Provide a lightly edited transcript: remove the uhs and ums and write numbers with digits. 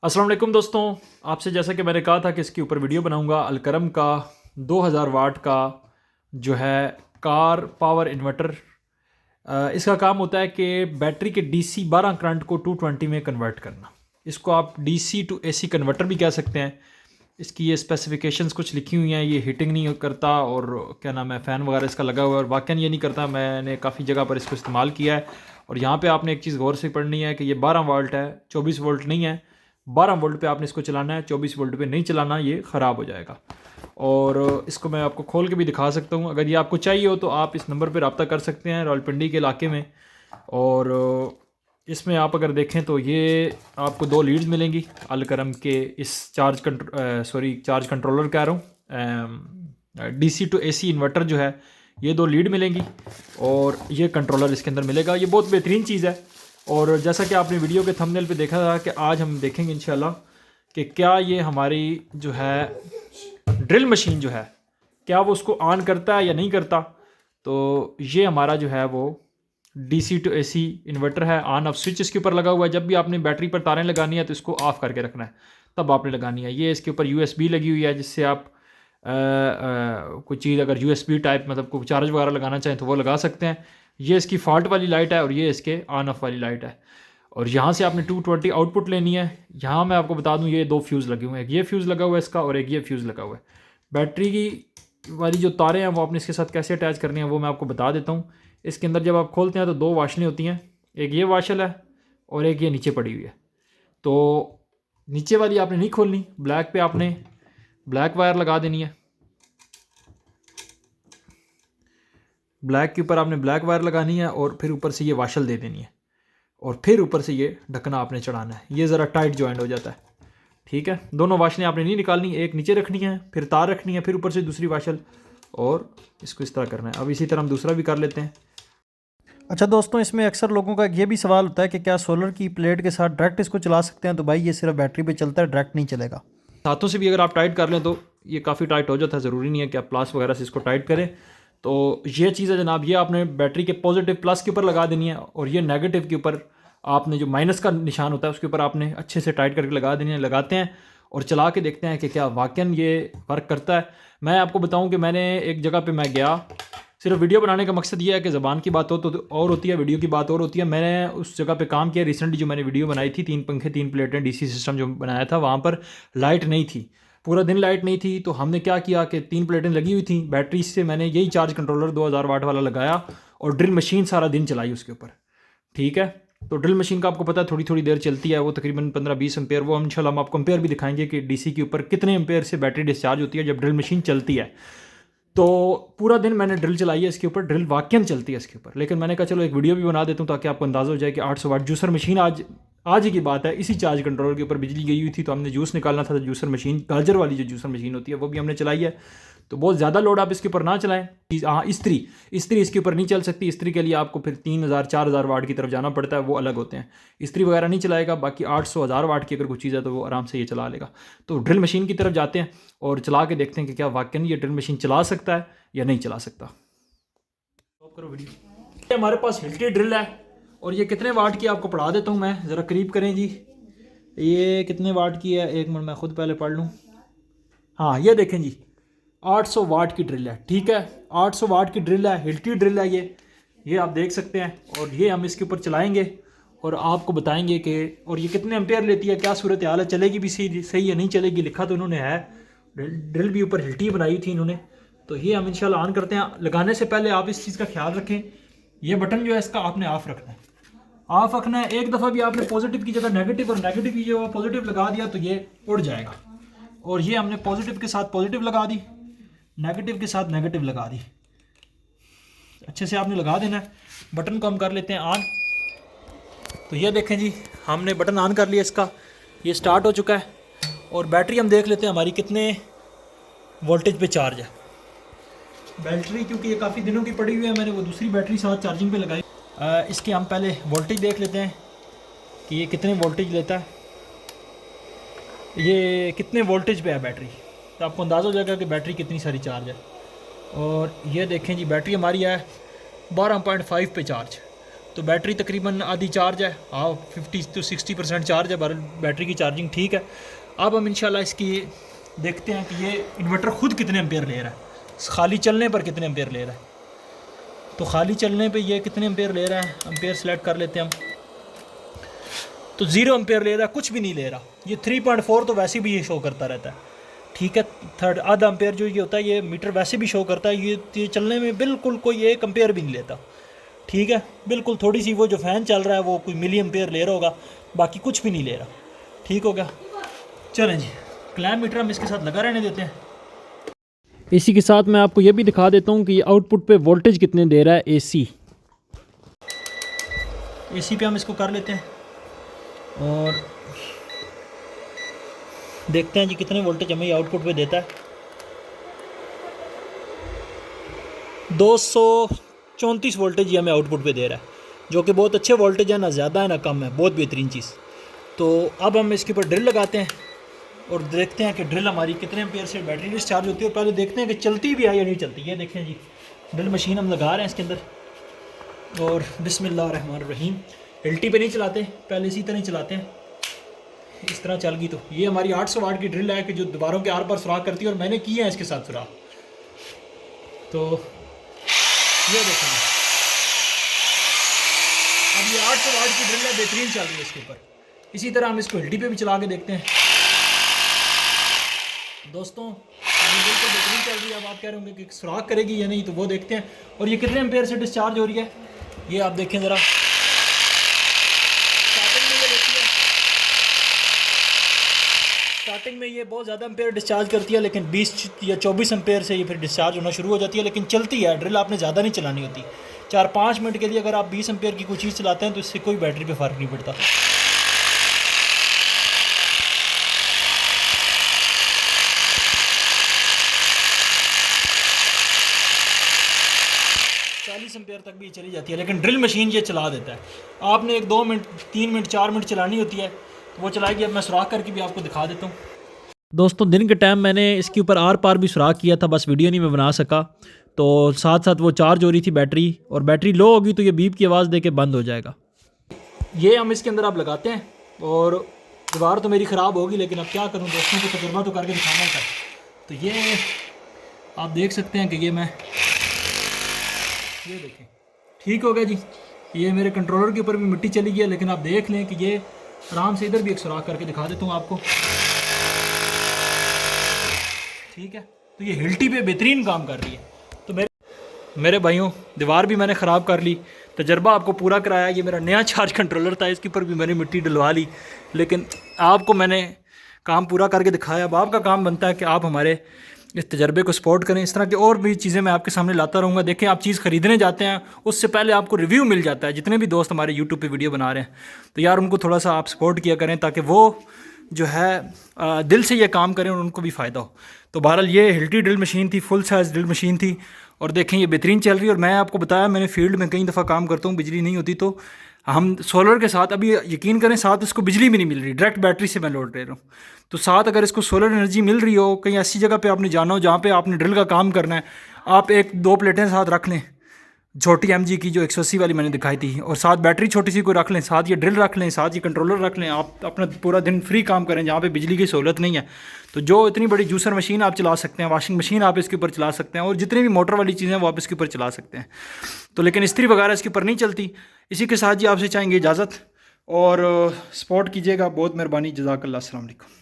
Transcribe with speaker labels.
Speaker 1: अस्सलाम वालेकुम दोस्तों, आपसे जैसा कि मैंने कहा था कि इसके ऊपर वीडियो बनाऊंगा। अलकरम का 2000 वाट का जो है कार पावर इन्वर्टर। इसका काम होता है कि बैटरी के डीसी 12 करंट को 220 में कन्वर्ट करना। इसको आप डीसी टू एसी कन्वर्टर भी कह सकते हैं। इसकी ये स्पेसिफिकेशंस कुछ लिखी हुई हैं। ये हीटिंग नहीं करता और क्या नाम है, फ़ैन वगैरह इसका लगा हुआ है और वाकई ये नहीं करता। मैंने काफ़ी जगह पर इसको इस्तेमाल किया है। और यहाँ पे आपने एक चीज़ गौर से पढ़नी है कि ये 12 वोल्ट है, 24 वोल्ट नहीं है। 12 वोल्ट पे आपने इसको चलाना है, 24 वोल्ट पे नहीं चलाना, ये ख़राब हो जाएगा। और इसको मैं आपको खोल के भी दिखा सकता हूँ। अगर ये आपको चाहिए हो तो आप इस नंबर पर रब्ता कर सकते हैं रावलपिंडी के इलाके में। और इसमें आप अगर देखें तो ये आपको 2 लीड्स मिलेंगी अलकरम के इस चार्ज कंट्रोलर कह रहा हूँ, डीसी टू एसी इन्वर्टर जो है, ये 2 लीड मिलेंगी और ये कंट्रोलर इसके अंदर मिलेगा। ये बहुत बेहतरीन चीज़ है। और जैसा कि आपने वीडियो के थंबनेल पे देखा था कि आज हम देखेंगे इंशाल्लाह कि क्या ये हमारी जो है ड्रिल मशीन जो है, क्या वो उसको ऑन करता है या नहीं करता। तो ये हमारा जो है वो डीसी टू एसी इन्वर्टर है। ऑन ऑफ स्विच इसके ऊपर लगा हुआ है। जब भी आपने बैटरी पर तारें लगानी है तो इसको ऑफ़ करके रखना है, तब आपने लगानी है। ये इसके ऊपर यूएसबी लगी हुई है, जिससे आप कोई चीज़ अगर यूएसबी टाइप मतलब कोई चार्ज वगैरह लगाना चाहें तो वो लगा सकते हैं। ये इसकी फॉल्ट वाली लाइट है और ये इसके ऑन ऑफ वाली लाइट है। और यहाँ से आपने 220 आउटपुट लेनी है। यहाँ मैं आपको बता दूँ, ये 2 फ्यूज़ लगे हुए हैं। एक ये फ्यूज़ लगा हुआ है इसका और एक ये फ्यूज़ लगा हुआ है। बैटरी की वाली जो तारें हैं वो आपने इसके साथ कैसे अटैच करनी है वो मैं आपको बता देता हूँ। इसके अंदर जब आप खोलते हैं तो 2 वाशलें होती हैं। एक ये वाशल है और एक ये नीचे पड़ी हुई है। तो नीचे वाली आपने नहीं खोलनी, ब्लैक पे आपने ब्लैक वायर लगा देनी है। ब्लैक के ऊपर आपने ब्लैक वायर लगानी है और फिर ऊपर से ये वाशल दे देनी है और फिर ऊपर से ये ढकना आपने चढ़ाना है। ये ज़रा टाइट जॉइंट हो जाता है, ठीक है। दोनों वाशलें आपने नहीं निकालनी, एक नीचे रखनी है, फिर तार रखनी है, फिर ऊपर से दूसरी वाशल, और इसको इस तरह करना है। अब इसी तरह हम दूसरा भी कर लेते हैं।
Speaker 2: अच्छा दोस्तों, इसमें अक्सर लोगों का ये भी सवाल होता है कि क्या सोलर की प्लेट के साथ डायरेक्ट इसको चला सकते हैं। तो भाई ये सिर्फ बैटरी पे चलता है, डायरेक्ट नहीं चलेगा।
Speaker 1: हाथों से भी अगर आप टाइट कर लें तो ये काफ़ी टाइट हो जाता है। ज़रूरी नहीं है कि आप प्लास वगैरह से इसको टाइट करें। तो ये चीज़ है जनाब, ये आपने बैटरी के पॉजिटिव प्लस के ऊपर लगा देनी है और ये नेगेटिव के ऊपर आपने जो माइनस का निशान होता है उसके ऊपर आपने अच्छे से टाइट करके लगा देनी है। लगाते हैं और चला के देखते हैं कि क्या वाकई ये वर्क करता है। मैं आपको बताऊं कि मैंने एक जगह पे मैं गया, सिर्फ वीडियो बनाने का मकसद ये है कि ज़बान की बात हो तो और होती है, वीडियो की बात और होती है। मैंने उस जगह पे काम किया रिसेंटली, जो मैंने वीडियो बनाई थी 3 पंखे 3 प्लेटें डीसी सिस्टम जो बनाया था, वहाँ पर लाइट नहीं थी, पूरा दिन लाइट नहीं थी। तो हमने क्या किया कि 3 प्लेटें लगी हुई थी, बैटरी से मैंने यही चार्ज कंट्रोलर 2000 वाट वाला लगाया और ड्रिल मशीन सारा दिन चलाई उसके ऊपर, ठीक है। तो ड्रिल मशीन का आपको पता है थोड़ी थोड़ी देर चलती है, वो तकरीबन 15-20 एम्पेयर। वो इंशाल्लाह हम आपको एम्पेयर भी दिखाएंगे कि डीसी के ऊपर कितने एम्पेयर से बैटरी डिस्चार्ज होती है जब ड्रिल मशीन चलती है। तो पूरा दिन मैंने ड्रिल चलाई है इसके ऊपर, ड्रिल वाकई चलती है इसके ऊपर। लेकिन मैंने कहा चलो एक वीडियो भी बना देता हूँ ताकि आपको अंदाज़ा हो जाए कि 800 वाट जूसर मशीन आज ही की बात है, इसी चार्ज कंट्रोलर के ऊपर बिजली गई हुई थी तो हमने जूस निकालना था। तो जूसर मशीन, गाजर वाली जो जूसर मशीन होती है, वो भी हमने चलाई है। तो बहुत ज़्यादा लोड आप इसके ऊपर ना चलाएं। हाँ, इस्त्री इसके ऊपर नहीं चल सकती। इस्त्री के लिए आपको फिर 3000-4000 वाट की तरफ जाना पड़ता है, वो अलग होते हैं। इस्त्री वगैरह नहीं चलाएगा। बाकी 800-1000 वाट की अगर कोई चीज़ है तो वो आराम से ये चला लेगा। तो ड्रिल मशीन की तरफ जाते हैं और चला के देखते हैं कि क्या वाकई ये ड्रिल मशीन चला सकता है या नहीं चला सकता। करो वीडियो। ये हमारे पास हिल्टी ड्रिल है और ये कितने वाट की आपको पढ़ा देता हूँ मैं, ज़रा करीब करें जी। ये कितने वाट की है, एक मिनट मैं खुद पहले पढ़ लूँ। हाँ, ये देखें जी, 800 वाट की ड्रिल है, ठीक है। 800 वाट की ड्रिल है, हिल्टी ड्रिल है ये आप देख सकते हैं। और ये हम इसके ऊपर चलाएंगे और आपको बताएंगे कि और ये कितने एम्पेयर लेती है, क्या सूरत हाल है, चलेगी भी सही या नहीं चलेगी। लिखा तो उन्होंने है, ड्रिल भी ऊपर हिल्टी बनाई थी इन्होंने। तो ये हम इंशाल्लाह ऑन करते हैं। लगाने से पहले आप इस चीज़ का ख्याल रखें, ये बटन जो है इसका आपने ऑफ रखना है, ऑफ रखना है। एक दफ़ा भी आपने पॉजिटिव की जगह नेगेटिव और नेगेटिव की जगह पॉजिटिव लगा दिया तो ये उड़ जाएगा। और ये हमने पॉजिटिव के साथ पॉजिटिव लगा दी, नेगेटिव के साथ नेगेटिव लगा दी। अच्छे से आपने लगा देना है। बटन को हम कर लेते हैं ऑन। तो ये देखें जी, हमने बटन ऑन कर लिया इसका, ये स्टार्ट हो चुका है। और बैटरी हम देख लेते हैं हमारी कितने वोल्टेज पे चार्ज है। बैटरी क्योंकि ये काफ़ी दिनों की पड़ी हुई है, मैंने वो दूसरी बैटरी साथ चार्जिंग पे लगाई। इसके हम पहले वोल्टेज देख लेते हैं कि ये कितने वोल्टेज लेता है, ये कितने वोल्टेज पे है बैटरी, तो आपको अंदाज़ा हो जाएगा कि बैटरी कितनी सारी चार्ज है। और ये देखें जी, बैटरी हमारी है 12.5 पे चार्ज। तो बैटरी तकरीबन आधी चार्ज है, हाँ 50 to 60% चार्ज है, बैटरी की चार्जिंग ठीक है। अब हम इंशाल्लाह इसकी देखते हैं कि ये इन्वर्टर ख़ुद कितने एम्पेयर ले रहा है, खाली चलने पर कितने एम्पेयर ले रहा है। तो खाली चलने पे ये कितने एम्पेयर ले रहा है, एम्पेयर सेलेक्ट कर लेते हैं हम। तो 0 एम्पेयर ले रहा है, कुछ भी नहीं ले रहा। ये 3.4 तो वैसे भी ये शो करता रहता है, ठीक है। थर्ड आधा एम्पेयर जो ये होता है, ये मीटर वैसे भी शो करता है। ये चलने में बिल्कुल कोई 1 एम्पेयर भी नहीं लेता, ठीक है। बिल्कुल थोड़ी सी वो जो फ़ैन चल रहा है वो कोई मिली एम्पेयर ले रहा होगा, बाकी कुछ भी नहीं ले रहा, ठीक हो गया। चलें जी, क्लैम्प मीटर हम इसके साथ लगा रहने देते हैं।
Speaker 3: इसी के साथ मैं आपको ये भी दिखा देता हूँ कि आउटपुट पे वोल्टेज कितने दे रहा है एसी
Speaker 1: पे हम इसको कर लेते हैं और देखते हैं जी कितने वोल्टेज हमें ये आउटपुट पे देता है। 234 वोल्टेज ये हमें आउटपुट पे दे रहा है, जो कि बहुत अच्छे वोल्टेज है, ना ज़्यादा है ना कम है, बहुत बेहतरीन चीज़। तो अब हम इसके ऊपर ड्रिल लगाते हैं और देखते हैं कि ड्रिल हमारी कितने एम्पेयर से बैटरी डिस्चार्ज होती है। और पहले देखते हैं कि चलती भी है या नहीं चलती। ये देखें जी, ड्रिल मशीन हम लगा रहे हैं इसके अंदर और बिस्मिल्लाहिर्रहमानिर्रहीम। एलटी पे नहीं चलाते, पहले इसी तरह ही चलाते हैं। इस तरह चल गई तो ये हमारी 800 वाट की ड्रिल है कि जो दीवारों के आर पार सुराख करती है, और मैंने की है इसके साथ सुराख। तो ये देखें, अब ये 800 वाट की ड्रिल है, बेहतरीन चल रही है इसके ऊपर। इसी तरह हम इसको एलटी पे भी चला के देखते हैं। दोस्तों ये बिल्कुल बेहतरीन चल रही है। अब आप कह रहे होंगे कि सुराख करेगी या नहीं, तो वो देखते हैं। और ये कितने एम्पेयर से डिस्चार्ज हो रही है, ये आप देखें ज़रा। स्टार्टिंग में ये बहुत ज़्यादा एम्पेयर डिस्चार्ज करती है, लेकिन 20 या 24 एम्पेयर से ये फिर डिस्चार्ज होना शुरू हो जाती है। लेकिन चलती है ड्रिल, आपने ज़्यादा नहीं चलानी होती। 4-5 मिनट के लिए अगर आप 20 एम्पेयर की कोई चीज़ चलाते हैं तो इससे कोई बैटरी पे फ़र्क नहीं पड़ता। एम्पेयर तक भी चली जाती है, लेकिन ड्रिल मशीन ये चला देता है। आपने 1-2 मिनट 3 मिनट 4 मिनट चलानी होती है तो वो चलाएगी। अब मैं सुराख करके भी आपको दिखा देता हूँ।
Speaker 3: दोस्तों दिन के टाइम मैंने इसके ऊपर आर पार भी सुराख किया था, बस वीडियो नहीं मैं बना सका। तो साथ साथ वो चार्ज हो रही थी बैटरी, और बैटरी लो होगी तो ये बीप की आवाज़ दे के बंद हो जाएगा।
Speaker 1: ये हम इसके अंदर आप लगाते हैं, और दीवार तो मेरी ख़राब होगी, लेकिन अब क्या करूँ, दोस्तों को तजुर्बा तो करके दिखाना था। तो ये आप देख सकते हैं कि ये देखें ठीक हो गया जी। ये मेरे कंट्रोलर के ऊपर भी मिट्टी चली गई है, लेकिन आप देख लें कि ये आराम से, इधर भी एक सुराख करके दिखा देता हूँ आपको, ठीक है। तो ये हिल्टी पे बेहतरीन काम कर रही है। तो मेरे भाइयों, दीवार भी मैंने ख़राब कर ली, तजर्बा आपको पूरा कराया। ये मेरा नया चार्ज कंट्रोलर था, इसके ऊपर भी मैंने मिट्टी डलवा ली, लेकिन आपको मैंने काम पूरा करके दिखाया। अब आपका काम बनता है कि आप हमारे इस तजर्बे को सपोर्ट करें। इस तरह की और भी चीज़ें मैं आपके सामने लाता रहूँगा। देखें, आप चीज़ ख़रीदने जाते हैं उससे पहले आपको रिव्यू मिल जाता है। जितने भी दोस्त हमारे यूट्यूब पे वीडियो बना रहे हैं, तो यार उनको थोड़ा सा आप सपोर्ट किया करें, ताकि वो जो है दिल से ये काम करें और उनको भी फ़ायदा हो। तो बहरहाल ये हिल्टी ड्रिल मशीन थी, फुल साइज़ ड्रिल मशीन थी, और देखें ये बेहतरीन चल रही है। और मैं आपको बताया, मैंने फील्ड में कई दफ़ा काम करता हूँ, बिजली नहीं होती तो हम सोलर के साथ, अभी यकीन करें साथ इसको बिजली भी नहीं मिल रही, डायरेक्ट बैटरी से मैं लोड ले रहा हूँ। तो साथ अगर इसको सोलर एनर्जी मिल रही हो, कहीं ऐसी जगह पे आपने जाना हो जहाँ पे आपने ड्रिल का काम करना है, आप 1-2 प्लेटें साथ रख लें, छोटी MG की जो 180 वाली मैंने दिखाई थी, और साथ बैटरी छोटी सी कोई रख लें, साथ ये ड्रिल रख लें, साथ ये कंट्रोलर रख लें। आप अपना पूरा दिन फ्री काम करें जहाँ पे बिजली की सहूलत नहीं है। तो जो इतनी बड़ी जूसर मशीन आप चला सकते हैं, वॉशिंग मशीन आप इसके ऊपर चला सकते हैं, और जितनी भी मोटर वाली चीज़ें वो आप इसके ऊपर चला सकते हैं। तो लेकिन इस्त्री वगैरह इसके ऊपर नहीं चलती। इसी के साथ जी आपसे चाहेंगे इजाज़त, और सपोर्ट कीजिएगा। बहुत मेहरबानी, जज़ाकल्लाह, अस्सलाम वालेकुम।